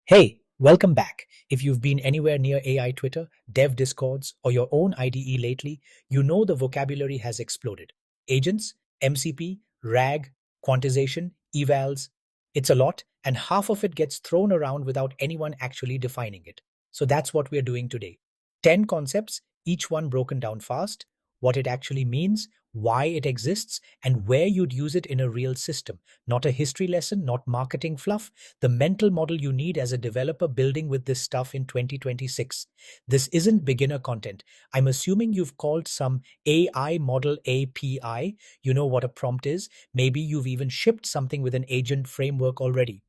Hey, welcome back. If you've been anywhere near AI Twitter, dev discords, or your own IDE lately, you know the vocabulary has exploded. Agents, MCP, RAG, quantization, evals. It's a lot, and half of it gets thrown around without anyone actually defining it. So that's what we're doing today. 10 concepts, each one broken down fast, what it actually means, why it exists, and where you'd use it in a real system. Not a history lesson, not marketing fluff, the mental model you need as a developer building with this stuff in 2026. This isn't beginner content. I'm assuming you've called some AI model API. You know what a prompt is. Maybe you've even shipped something with an agent framework already.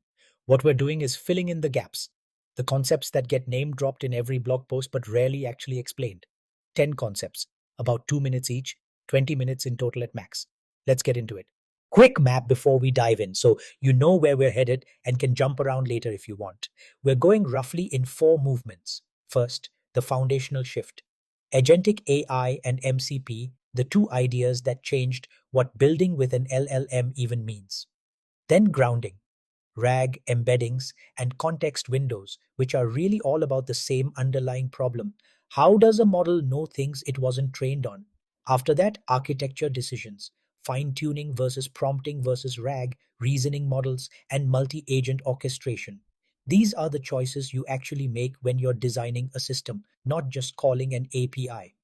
What we're doing is filling in the gaps, the concepts that get name dropped in every blog post but rarely actually explained. 10 concepts, about 2 minutes each, 20 minutes in total at max. Let's get into it. Quick map before we dive in so you know where we're headed and can jump around later if you want. We're going roughly in four movements. First, the foundational shift. Agentic AI and MCP, the two ideas that changed what building with an LLM even means. Then grounding. RAG, embeddings, and context windows, which are really all about the same underlying problem. How does a model know things it wasn't trained on? After that, architecture decisions, fine tuning versus prompting versus RAG, reasoning models, and multi agent orchestration. These are the choices you actually make when you're designing a system, not just calling an API.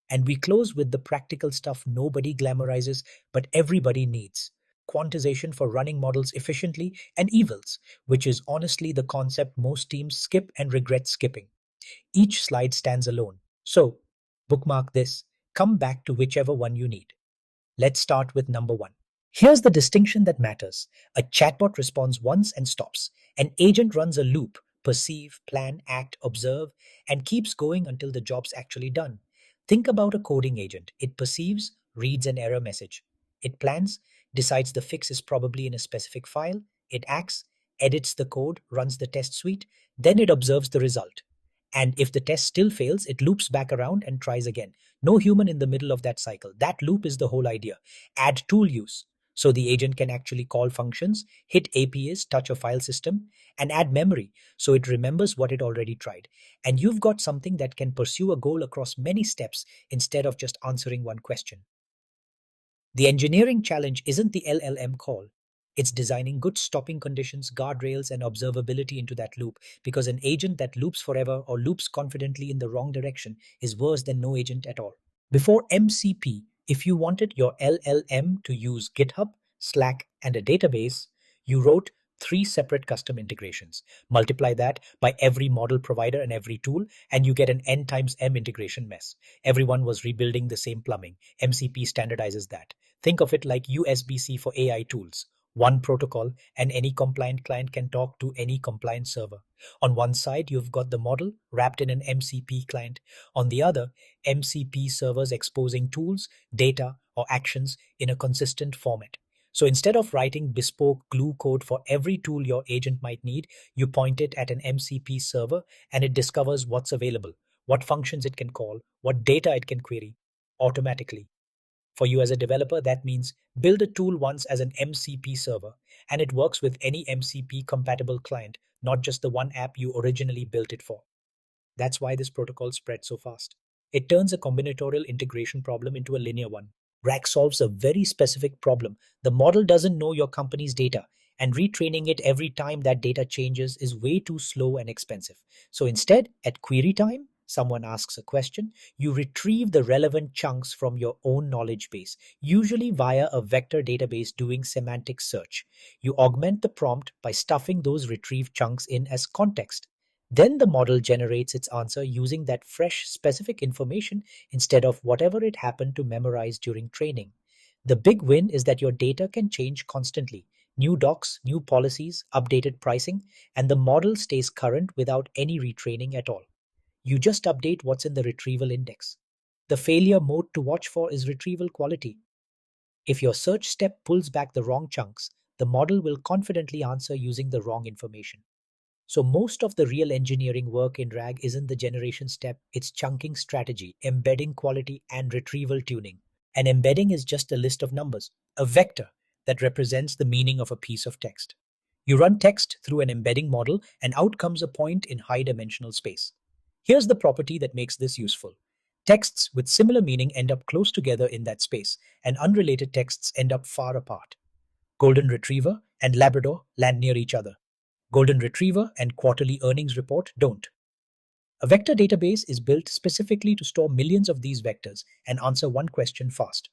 And we close with the practical stuff nobody glamorizes, but everybody needs. Quantization for running models efficiently, and Evals, which is honestly the concept most teams skip and regret skipping. Each slide stands alone. So, bookmark this, come back to whichever one you need. Let's start with number one. Here's the distinction that matters. A chatbot responds once and stops. An agent runs a loop, perceive, plan, act, observe, and keeps going until the job's actually done. Think about a coding agent. It perceives, reads an error message. It plans, decides the fix is probably in a specific file. It acts, edits the code, runs the test suite, then it observes the result. And if the test still fails, it loops back around and tries again. No human in the middle of that cycle. That loop is the whole idea. Add tool use. So the agent can actually call functions, hit APIs, touch a file system, and add memory so it remembers what it already tried. And you've got something that can pursue a goal across many steps instead of just answering one question. The engineering challenge isn't the LLM call. It's designing good stopping conditions, guardrails, and observability into that loop because an agent that loops forever or loops confidently in the wrong direction is worse than no agent at all. Before MCP, if you wanted your LLM to use GitHub, Slack, and a database, you wrote three separate custom integrations. Multiply that by every model provider and every tool, and you get an N times M integration mess. Everyone was rebuilding the same plumbing. MCP standardizes that. Think of it like USB-C for AI tools. One protocol, and any compliant client can talk to any compliant server. On one side, you've got the model wrapped in an MCP client. On the other, MCP servers exposing tools, data, or actions in a consistent format. So instead of writing bespoke glue code for every tool your agent might need, you point it at an MCP server and it discovers what's available, what functions it can call, what data it can query automatically. For you as a developer, that means build a tool once as an MCP server, and it works with any MCP compatible client, not just the one app you originally built it for. That's why this protocol spreads so fast. It turns a combinatorial integration problem into a linear one. RAG solves a very specific problem. The model doesn't know your company's data, and retraining it every time that data changes is way too slow and expensive. So instead, at query time, someone asks a question, you retrieve the relevant chunks from your own knowledge base, usually via a vector database doing semantic search. You augment the prompt by stuffing those retrieved chunks in as context. Then the model generates its answer using that fresh, specific information instead of whatever it happened to memorize during training. The big win is that your data can change constantly. New docs, new policies, updated pricing, and the model stays current without any retraining at all. You just update what's in the retrieval index. The failure mode to watch for is retrieval quality. If your search step pulls back the wrong chunks, the model will confidently answer using the wrong information. So most of the real engineering work in RAG isn't the generation step, it's chunking strategy, embedding quality, and retrieval tuning. An embedding is just a list of numbers, a vector that represents the meaning of a piece of text. You run text through an embedding model, and out comes a point in high dimensional space. Here's the property that makes this useful. Texts with similar meaning end up close together in that space, and unrelated texts end up far apart. Golden Retriever and Labrador land near each other. Golden Retriever and Quarterly Earnings Report don't. A vector database is built specifically to store millions of these vectors and answer one question fast.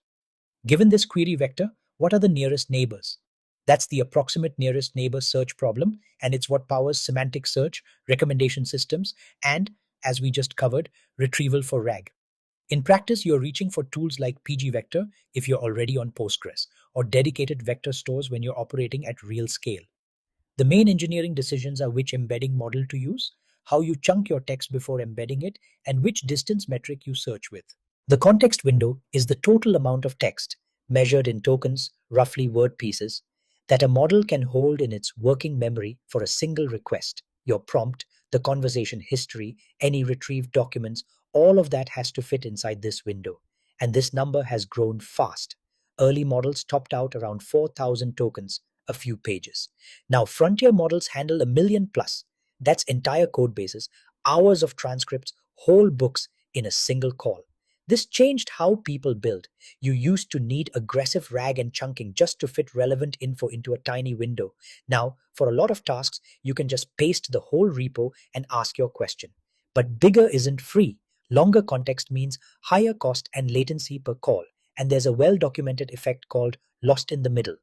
Given this query vector, what are the nearest neighbors? That's the approximate nearest neighbor search problem, and it's what powers semantic search, recommendation systems, and, as we just covered, retrieval for RAG. In practice, you're reaching for tools like pgvector if you're already on Postgres, or dedicated vector stores when you're operating at real scale. The main engineering decisions are which embedding model to use, how you chunk your text before embedding it, and which distance metric you search with. The context window is the total amount of text, measured in tokens, roughly word pieces, that a model can hold in its working memory for a single request. Your prompt, the conversation history, any retrieved documents, all of that has to fit inside this window. And this number has grown fast. Early models topped out around 4,000 tokens, a few pages. Now, frontier models handle a million plus. That's entire code bases, hours of transcripts, whole books in a single call. This changed how people build. You used to need aggressive RAG and chunking just to fit relevant info into a tiny window. Now, for a lot of tasks, you can just paste the whole repo and ask your question. But bigger isn't free. Longer context means higher cost and latency per call, and there's a well-documented effect called lost in the middle.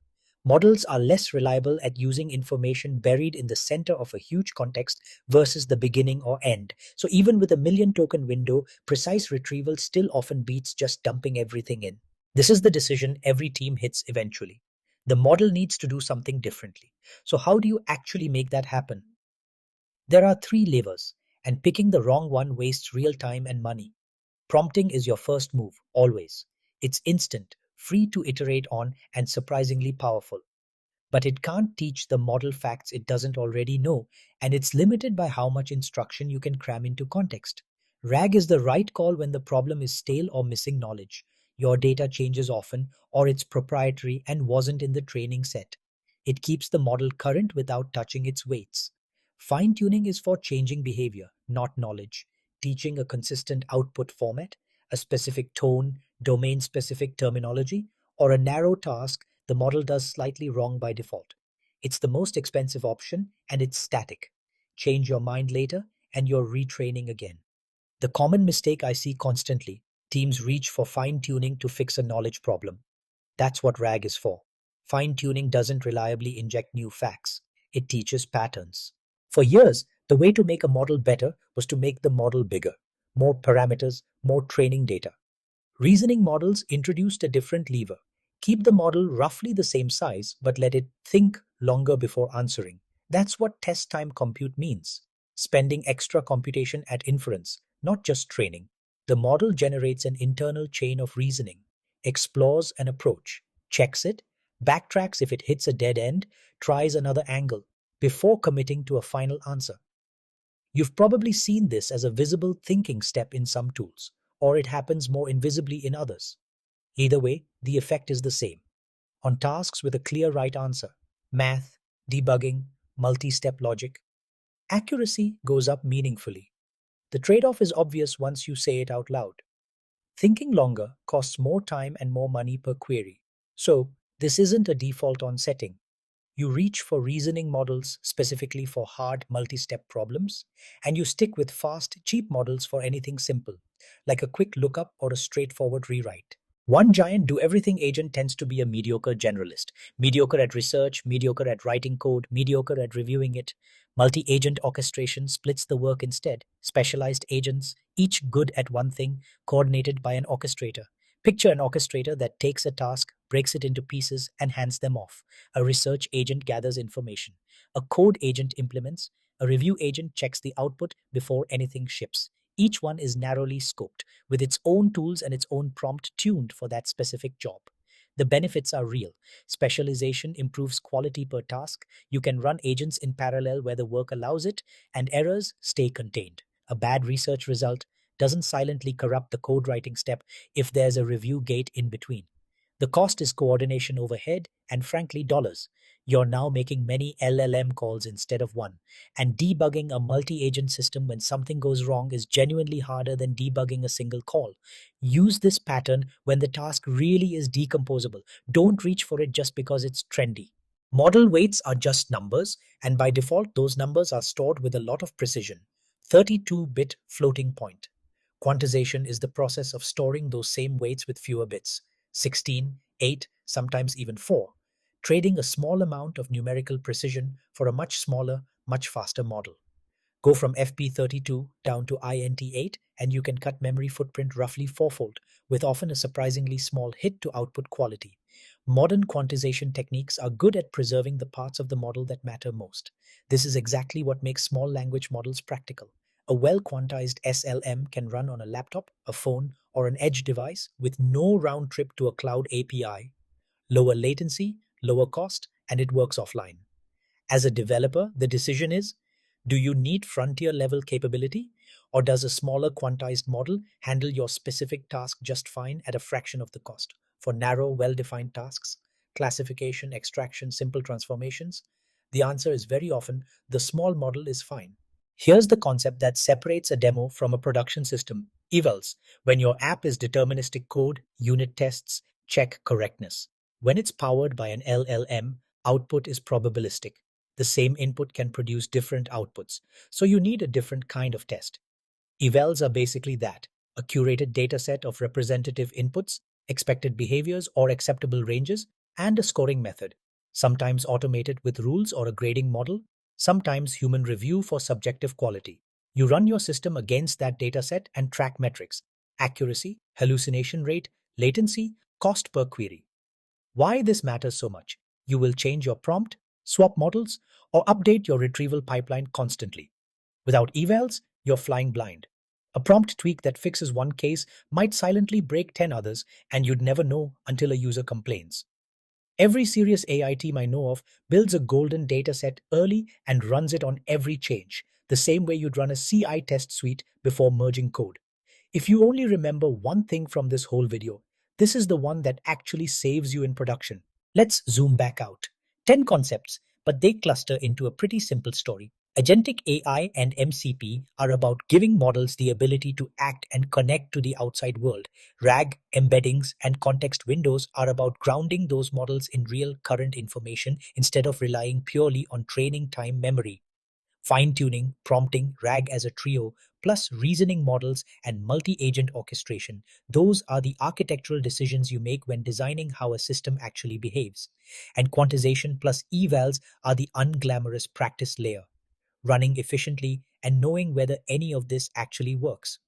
Models are less reliable at using information buried in the center of a huge context versus the beginning or end. So even with a million token window, precise retrieval still often beats just dumping everything in. This is the decision every team hits eventually. The model needs to do something differently. So how do you actually make that happen? There are three levers, and picking the wrong one wastes real time and money. Prompting is your first move, always. It's instant, free to iterate on, and surprisingly powerful. But it can't teach the model facts it doesn't already know, and it's limited by how much instruction you can cram into context. RAG is the right call when the problem is stale or missing knowledge. Your data changes often, or it's proprietary and wasn't in the training set. It keeps the model current without touching its weights. Fine tuning is for changing behavior, not knowledge. Teaching a consistent output format, a specific tone, domain specific terminology, or a narrow task the model does slightly wrong by default. It's the most expensive option and it's static. Change your mind later and you're retraining again. The common mistake I see constantly, teams reach for fine tuning to fix a knowledge problem. That's what RAG is for. Fine tuning doesn't reliably inject new facts, it teaches patterns. For years, the way to make a model better was to make the model bigger. More parameters, more training data. Reasoning models introduced a different lever. Keep the model roughly the same size, but let it think longer before answering. That's what test time compute means. Spending extra computation at inference, not just training. The model generates an internal chain of reasoning, explores an approach, checks it, backtracks if it hits a dead end, tries another angle, before committing to a final answer. You've probably seen this as a visible thinking step in some tools, or it happens more invisibly in others. Either way, the effect is the same. On tasks with a clear right answer, math, debugging, multi-step logic, accuracy goes up meaningfully. The trade-off is obvious once you say it out loud. Thinking longer costs more time and more money per query. So, this isn't a default on setting. You reach for reasoning models specifically for hard multi-step problems, and you stick with fast, cheap models for anything simple, like a quick lookup or a straightforward rewrite. One giant do-everything agent tends to be a mediocre generalist. Mediocre at research, mediocre at writing code, mediocre at reviewing it. Multi-agent orchestration splits the work instead. Specialized agents, each good at one thing, coordinated by an orchestrator. Picture an orchestrator that takes a task, breaks it into pieces, and hands them off. A research agent gathers information. A code agent implements. A review agent checks the output before anything ships. Each one is narrowly scoped, with its own tools and its own prompt tuned for that specific job. The benefits are real. Specialization improves quality per task. You can run agents in parallel where the work allows it, and errors stay contained. A bad research result doesn't silently corrupt the code writing step if there's a review gate in between. The cost is coordination overhead and, frankly, dollars. you're now making many LLM calls instead of one. And debugging a multi-agent system when something goes wrong is genuinely harder than debugging a single call. Use this pattern when the task really is decomposable. Don't reach for it just because it's trendy. Model weights are just numbers, and by default, those numbers are stored with a lot of precision. 32-bit floating point. Quantization is the process of storing those same weights with fewer bits. 16, 8, sometimes even 4. Trading a small amount of numerical precision for a much smaller, much faster model. Go from FP32 down to INT8 and you can cut memory footprint roughly fourfold, with often a surprisingly small hit to output quality. Modern quantization techniques are good at preserving the parts of the model that matter most. This is exactly what makes small language models practical. A well-quantized SLM can run on a laptop, a phone, or an edge device with no round trip to a cloud API, lower latency, lower cost, and it works offline. As a developer, the decision is, do you need frontier level capability, or does a smaller quantized model handle your specific task just fine at a fraction of the cost? For narrow, well-defined tasks, classification, extraction, simple transformations, the answer is very often the small model is fine. Here's the concept that separates a demo from a production system. Evals, when your app is deterministic code, unit tests, check correctness. When it's powered by an LLM, output is probabilistic. The same input can produce different outputs, so you need a different kind of test. Evals are basically that, a curated dataset of representative inputs, expected behaviors or acceptable ranges, and a scoring method, sometimes automated with rules or a grading model, sometimes human review for subjective quality. You run your system against that dataset and track metrics: accuracy, hallucination rate, latency, cost per query. Why this matters so much? You will change your prompt, swap models, or update your retrieval pipeline constantly. Without evals, you're flying blind. A prompt tweak that fixes one case might silently break 10 others, and you'd never know until a user complains. Every serious AI team I know of builds a golden dataset early and runs it on every change, the same way you'd run a CI test suite before merging code. If you only remember one thing from this whole video, this is the one that actually saves you in production. Let's zoom back out. 10 concepts, but they cluster into a pretty simple story. Agentic AI and MCP are about giving models the ability to act and connect to the outside world. RAG, embeddings, and context windows are about grounding those models in real current information instead of relying purely on training time memory. Fine-tuning, prompting, RAG as a trio, plus reasoning models and multi-agent orchestration. Those are the architectural decisions you make when designing how a system actually behaves. And quantization plus evals are the unglamorous practice layer, running efficiently and knowing whether any of this actually works.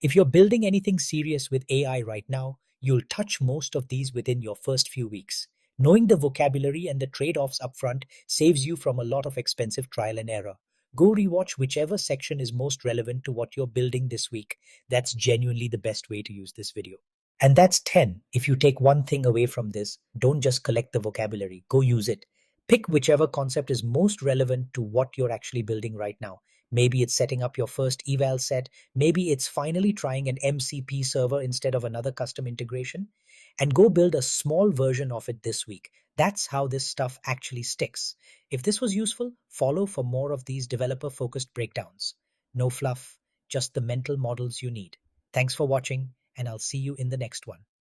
If you're building anything serious with AI right now, you'll touch most of these within your first few weeks. Knowing the vocabulary and the trade-offs upfront saves you from a lot of expensive trial and error. Go rewatch whichever section is most relevant to what you're building this week. That's genuinely the best way to use this video. And that's 10. If you take one thing away from this, don't just collect the vocabulary, go use it. Pick whichever concept is most relevant to what you're actually building right now. Maybe it's setting up your first eval set. Maybe it's finally trying an MCP server instead of another custom integration. And go build a small version of it this week. That's how this stuff actually sticks. If this was useful, follow for more of these developer-focused breakdowns. No fluff, just the mental models you need. Thanks for watching, and I'll see you in the next one.